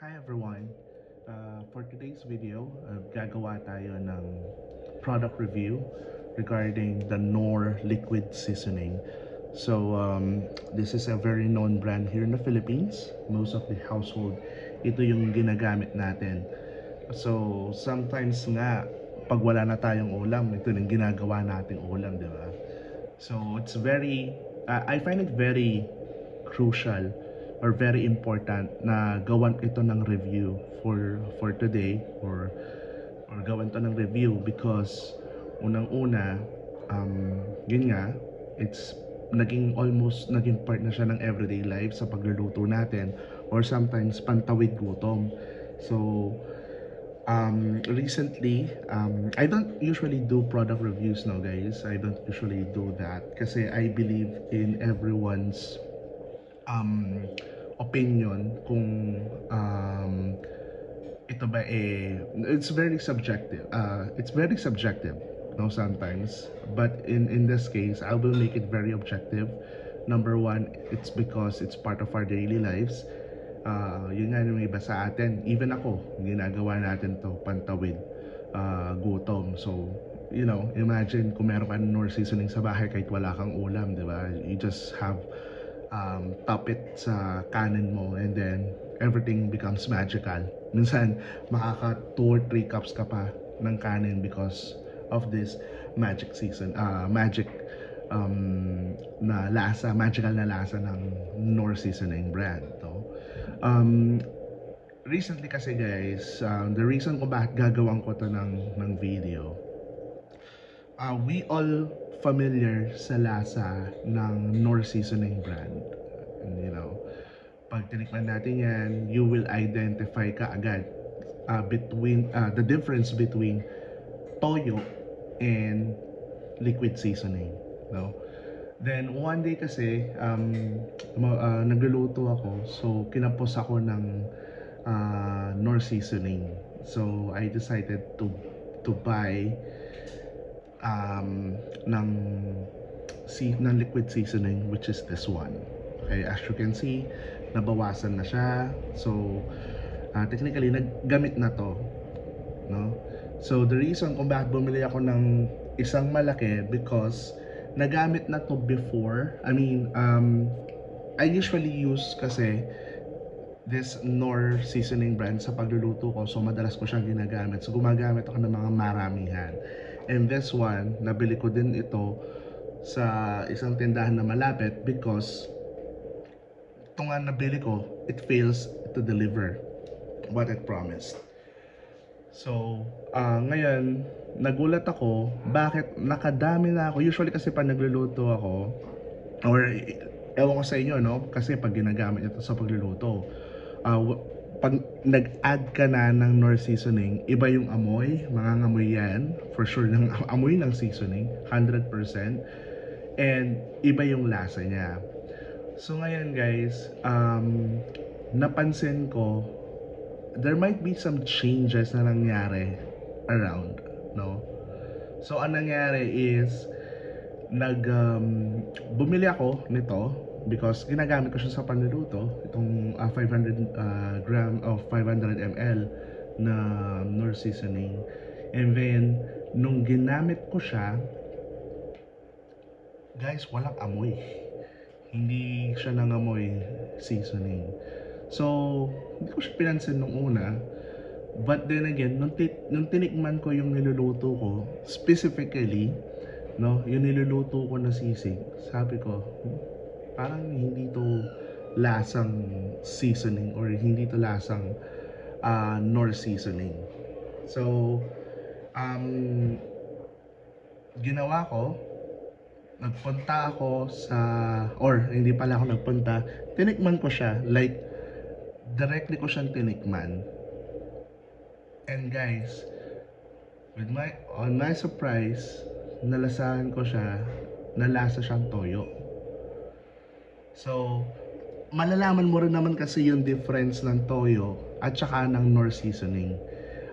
Hi everyone! For today's video, gagawa tayo ng product review regarding the Knorr liquid seasoning. So this is a very known brand here in the Philippines. Most of the household, ito yung ginagamit natin. So sometimes nga, pag wala na tayong ulam, ito yung ginagawa nating ulam, di ba? So it's I find it very crucial or very important na gawan ito ng review for today or gawan to ng review because unang-una yun nga, it's naging part na siya ng everyday life sa pagluluto natin or sometimes pantawid gutom. So recently, I don't usually do product reviews now, guys. I don't usually do that kasi I believe in everyone's opinion kung ito ba it's very subjective. No, sometimes, but in this case I will make it very objective. Number one, it's because it's part of our daily lives. Yun nga yung iba sa atin, even ako, ginagawa natin to pantawid gutom. So you know, imagine kung meron ka Knorr seasoning sa bahay kahit wala kang ulam, di ba? You just have top it sa kanin mo and then everything becomes magical. Minsan makaka 2 or 3 cups ka pa ng kanin because of this magic magical na lasa ng Knorr seasoning brand, no? Recently kasi, guys, the reason ko bakit gagawin ko to ng video, we all familiar sa lasa ng Knorr seasoning brand. And, you know, pag tinikman natin yan, you will identify kaagad between the difference between toyo and liquid seasoning, no? Then one day kasi nagluluto ako, so kinapos ako ng Knorr seasoning. So I decided to buy ng liquid seasoning, which is this one. Okay, as you can see, nabawasan na siya. So technically naggamit na to, no? So the reason kung bakit bumili ako ng isang malaki, because nagamit na to before. I mean, I usually use kasi this Knorr seasoning brand sa pagluluto ko, so madalas ko siyang ginagamit. So gumagamit ako ng mga maramihan. And this one, nabili ko din ito sa isang tindahan na malapit because ito nga nabili ko, it fails to deliver what it promised. So ngayon nagulat ako bakit nakadami na ako. Usually kasi pag nagluluto ako, or ewan ko sa inyo, no, kasi pag ginagamit ito sa pagluluto, pag nag-add ka na ng Knorr seasoning, iba yung amoy, mangangamoy yan for sure ng amoy ng seasoning 100%, and iba yung lasa niya. So ngayon, guys, napansin ko there might be some changes na nangyari around, no? So ang nangyari is bumili ako nito because ginagamit ko siya sa panluluto, itong 500 gram of 500 ml na Knorr seasoning. And then nung ginamit ko siya, guys, walang amoy, hindi siya nangamoy seasoning. So hindi ko siya pinansin nung una, but then again, nung tinikman ko yung niluluto ko, specifically, no, yung niluluto ko na sisig, sabi ko, parang hindi to lasang seasoning or hindi to lasang Knorr seasoning. So ginawa ko, nagpunta ako sa, or hindi pala ako nagpunta, tinikman ko siya, like directly ko siyang tinikman. And guys, on my surprise, nalasahan ko siya, nalasa siyang toyo. So malalaman mo rin naman kasi yung difference ng toyo at saka ng Knorr seasoning.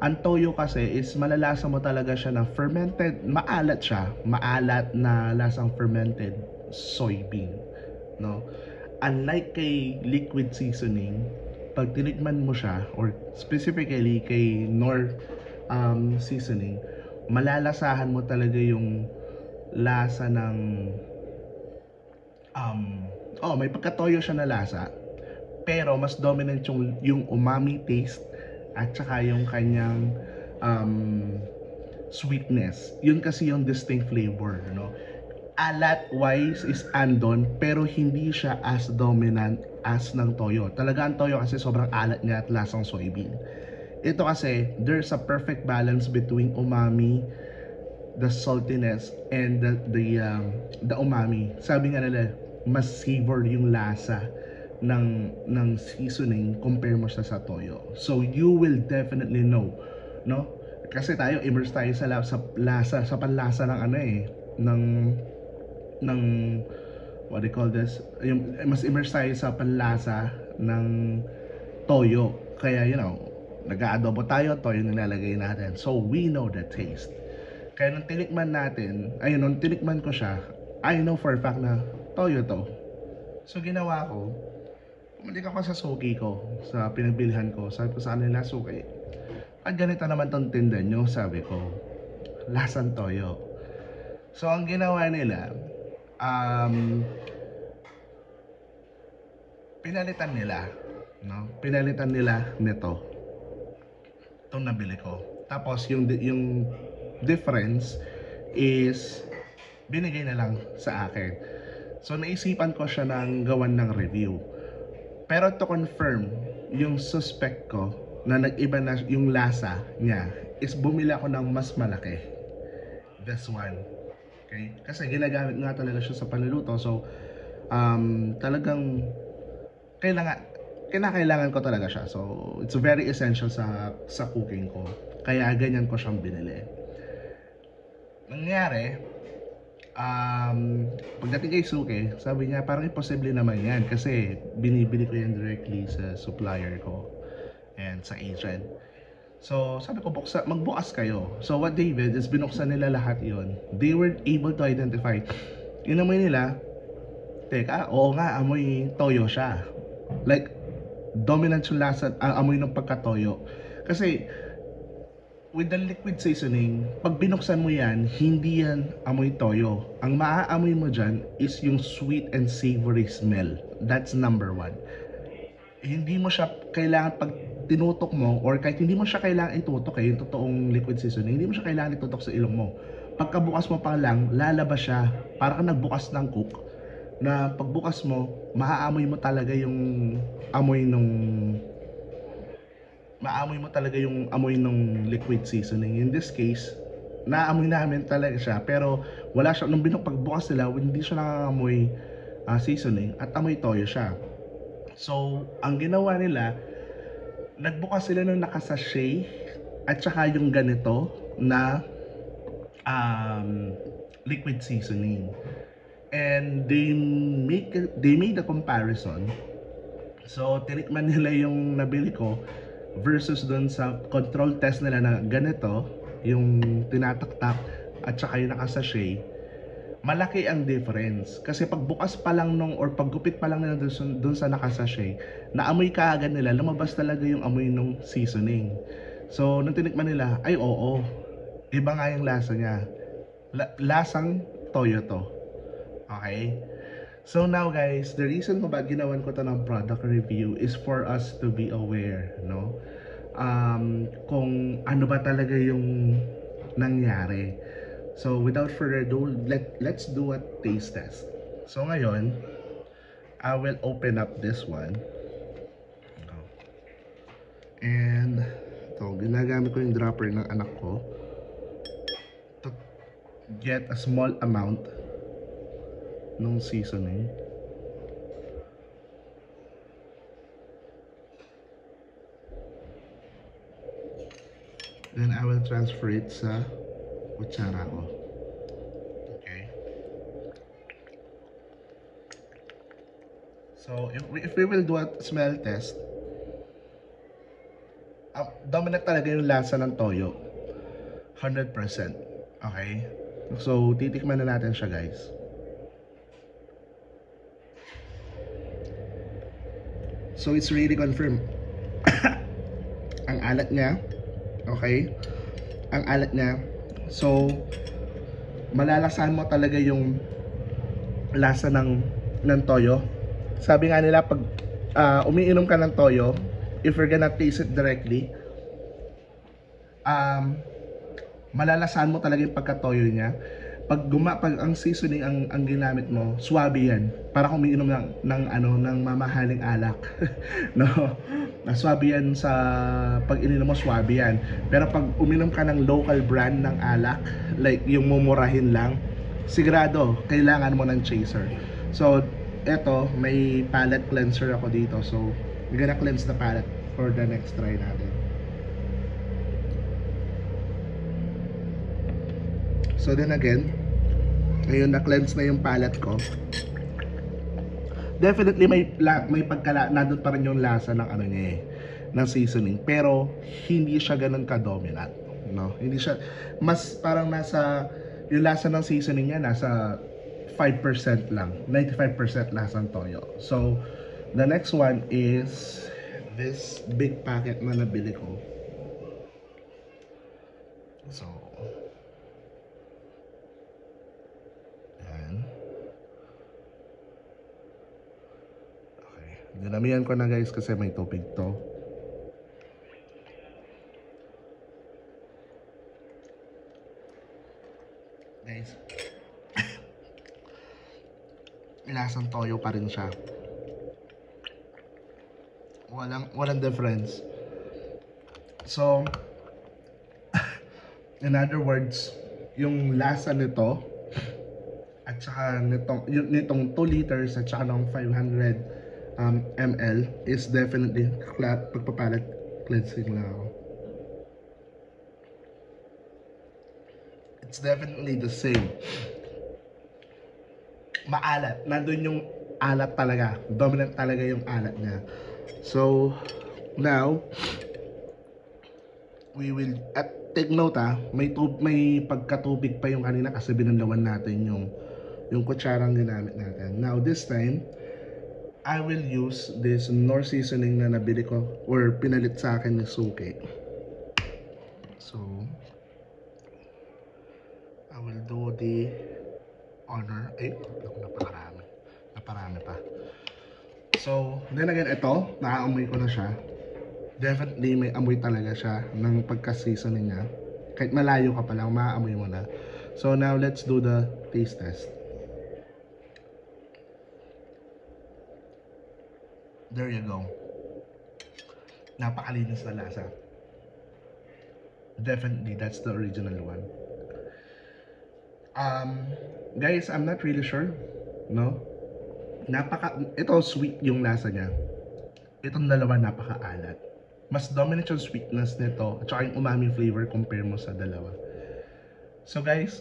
Ang toyo kasi is malalasa mo talaga siya na fermented, maalat siya, maalat na lasang fermented soybean, no? Unlike kay liquid seasoning, pag tinikman mo siya, or specifically kay Knorr seasoning, malalasahan mo talaga yung lasa ng may pagka-toyo siya na lasa, pero mas dominant yung umami taste at saka yung kanyang sweetness. Yun kasi yung distinct flavor, no? Alat wise is andon, pero hindi siya as dominant as ng toyo. Talaga ang toyo kasi sobrang alat niya at lasang soybean. Ito kasi, there's a perfect balance between umami, the saltiness, and the umami. Sabi nga nila, mas savor yung lasa ng seasoning compare mo siya sa toyo. So you will definitely know, no? Kasi tayo immerse tayo sa lasa, sa panlasa ng ng what do you call this? Yung mas immerse tayo sa panlasa ng toyo. Kaya nag-aadobo tayo, toyo nilalagay natin. So we know the taste. Kaya nung tinikman ko siya, I know for a fact na toyo to. So ginawa ko, bumalik ako sa suki ko, sa pinagbilihan ko. Sabi ko sa kanila, suki, pag ganito naman tong tinda nyo, sabi ko, lasang toyo. So ang ginawa nila, pinalitan nila nito itong nabili ko. Tapos yung difference is binigay na lang sa akin. So naisipan ko siya ng gawan ng review. Pero to confirm yung suspect ko na nag-iba na yung lasa niya, is bumili ako ng mas malaki. This one. Okay? Kasi ginagamit nga talaga siya sa panluluto. So talagang kinakailangan ko talaga siya. So it's very essential sa cooking ko. Kaya ganyan ko siyang binili. Nangyari, pagdating kay Suki, sabi niya parang imposible naman yan kasi binibili ko yan directly sa supplier ko and sa agent. So sabi ko, magbukas kayo. So what they did is binuksan nila lahat yon. They were able to identify. Inamoy nila, teka, oo nga, amoy toyo siya. Like, dominant yung lasa, amoy ng pagkatoyo. Kasi with the liquid seasoning, pag binuksan mo yan, hindi yan amoy toyo. Ang maaamoy mo dyan is yung sweet and savory smell. That's number one. Hindi mo siya kailangan pag tinutok mo, or kahit hindi mo siya kailangan itutok, yung totoong liquid seasoning, hindi mo siya kailangan itutok sa ilong mo. Pagkabukas mo pa lang, lalabas siya, para kang nagbukas ng cook, na pagbukas mo, maaamoy mo talaga yung amoy ng liquid seasoning. In this case, naamoy namin talaga siya, pero wala siya, nung pagbukas nila, hindi siya nangangamoy seasoning, at amoy toyo siya. So ang ginawa nila, nagbukas sila ng nakasachet at saka yung ganito na liquid seasoning, and they made a comparison. So tinikman nila yung nabili ko versus dun sa control test nila na ganito, yung tinataktak at saka yung nakasachet. Malaki ang difference kasi pagbukas pa lang or paggupit pa lang nila dun sa nakasachet, naamoy kaagad nila, lumabas talaga yung amoy ng seasoning. So nung tinikman nila, ay oo, iba nga yung lasa niya, lasang toyo to. Okay? So now guys, the reason kung bakit ginawan ko to ng product review is for us to be aware, no? Kung ano ba talaga yung nangyari. So without further ado, let's do a taste test. So ngayon, I will open up this one. And ito, ginagamit ko yung dropper ng anak ko to get a small amount ng seasoning. Then I will transfer it sa kutsara ko. Okay. So if we will do a smell test, dominant talaga yung lasa ng toyo. 100%. Okay. So titikman na natin siya, guys. So it's really confirmed. Ang alat niya, okay? Ang alat niya. So, malalasahan mo talaga yung lasa ng toyo. Sabi nga nila pag umiinom ka ng toyo, if you're gonna taste it directly, malalasahan mo talaga yung pagka-toyo niya. Pag ang seasoning ang ginamit mo, swabe yan. Para kung umiinom ng mamahaling alak. No? Swabe yan sa pag ininom mo, swabe yan. Pero pag uminom ka ng local brand ng alak, like yung mumurahin lang, sigurado kailangan mo ng chaser. So eto, may palate cleanser ako dito. So we're gonna cleanse the palate for the next try natin. So then again, ngayon na-cleanse na yung palate ko. Definitely may pagkala, nandun pa rin yung lasa ng ano niya eh, ng seasoning. Pero hindi siya ganun ka-dominant, no? Hindi siya, mas parang nasa, yung lasa ng seasoning niya nasa 5% lang. 95% lasang toyo. So, the next one is this big packet na nabili ko. So, dinamihan ko na guys kasi may tubig to. Guys, lasang toyo pa rin siya. Walang difference. So, in other words, yung lasa nito at saka nitong 2 liters at saka ng 500 ml is definitely pagpapalat cleansing lang ako. It's definitely the same. Maalat. Nandun yung alat talaga. Dominant talaga yung alat niya. So, now, we will, at take note may pagkatubig pa yung kanina kasi binanlawan natin yung kutsarang ginamit natin. Now, this time, I will use this Knorr seasoning na nabili ko or pinalit sa akin ni Suki. So, I will do the honor. Naparami pa. So, then again, ito, nakaamoy ko na siya. Definitely may amoy talaga siya ng pagka-seasoning niya. Kahit malayo ka pa lang, maaamoy mo na. So, now let's do the taste test. There you go. Napakalinis na lasa. Definitely, that's the original one. Guys, I'm not really sure, no? Ito sweet yung lasa niya. Itong dalawa napaka-alat. Mas dominant yung sweetness nito at saka yung umami flavor compare mo sa dalawa. So guys,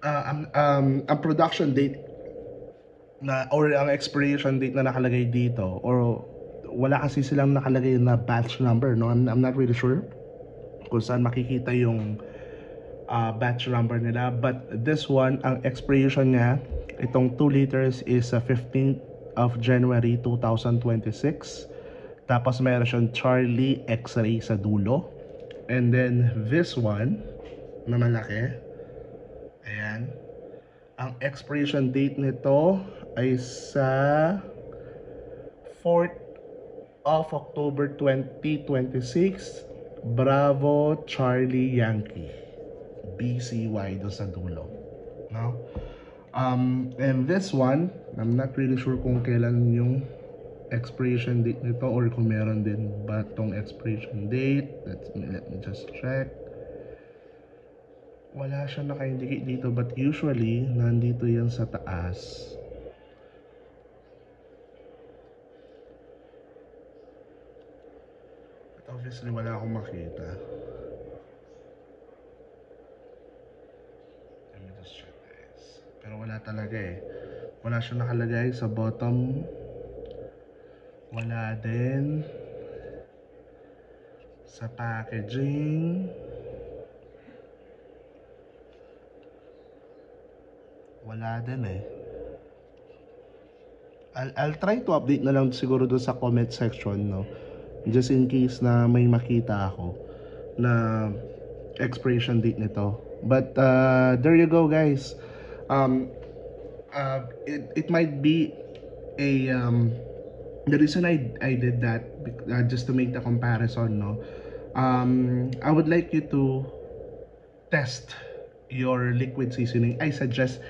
ang production date or ang expiration date na nakalagay dito, or wala kasi silang nakalagay na batch number, no? I'm not really sure kung saan makikita yung batch number nila, but this one, ang expiration niya, itong 2 liters is 15th of January 2026. Tapos meron siyang Charlie X-ray sa dulo, and then this one na malaki, ayan, ang expiration date nito ay sa 4th of October 2026. Bravo Charlie Yankee BCY doon sa dulo, no? And this one, I'm not really sure kung kailan yung expiration date nito or kung meron din ba tong expiration date. Let me just check. Wala siya naka-indicate dito, but usually nandito yan sa taas. But obviously wala akong makita. Let me just check this. Pero wala talaga eh. Wala siya nakalagay sa bottom. Wala din sa packaging. Wala din eh. I'll try to update na lang siguro doon sa comment section, no, just in case na may makita ako na expiration date nito. But there you go, guys. It might be a the reason I did that, just to make the comparison, no. I would like you to test your liquid seasoning. I suggest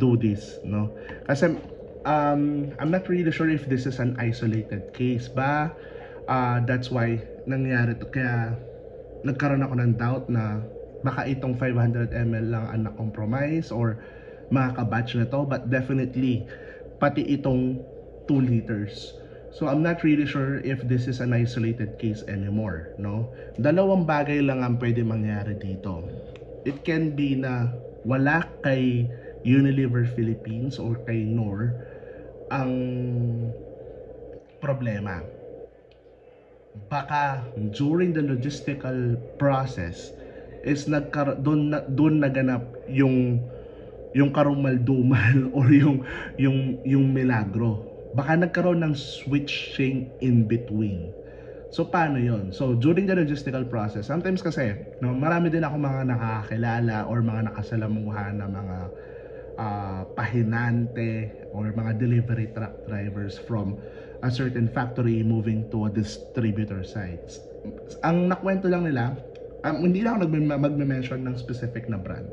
do this, no, kasi I'm not really sure if this is an isolated case ba. That's why nangyari to, kaya nagkaroon ako ng doubt na baka itong 500 ml lang ang na-compromise or mga kabatch na to, but definitely pati itong 2 liters. So I'm not really sure if this is an isolated case anymore, no. Dalawang bagay lang ang pwede mangyari dito. It can be na wala kay Unilever Philippines or kay Knorr ang problema. Baka during the logistical process is doon naganap yung karumal-dumal or yung milagro. Baka nagkaroon ng switching in between. So paano yon? So during the logistical process, sometimes kasi, no, marami din ako mga nakakilala or mga nakasalamuha na mga pahinante or mga delivery truck drivers from a certain factory moving to a distributor sites. Ang nakwento lang nila, hindi lang ako magme-mention ng specific na brand.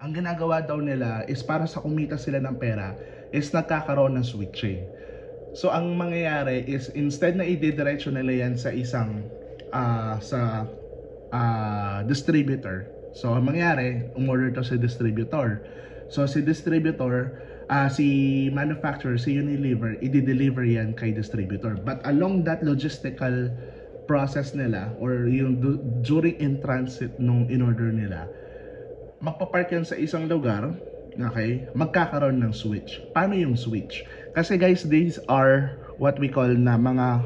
Ang ginagawa daw nila is para sa kumita sila ng pera is nagkakaroon ng switching. So ang mangyayari is instead na i-diretso nila yan sa isang distributor. So ang mangyayari, umorder to sa distributor. So si distributor, si manufacturer, si Unilever, i-deliver yan kay distributor. But along that logistical process nila or yung during in transit nung in-order nila, magpapark yan sa isang lugar. Okay, magkakaroon ng switch. Paano yung switch? Kasi guys, these are what we call na mga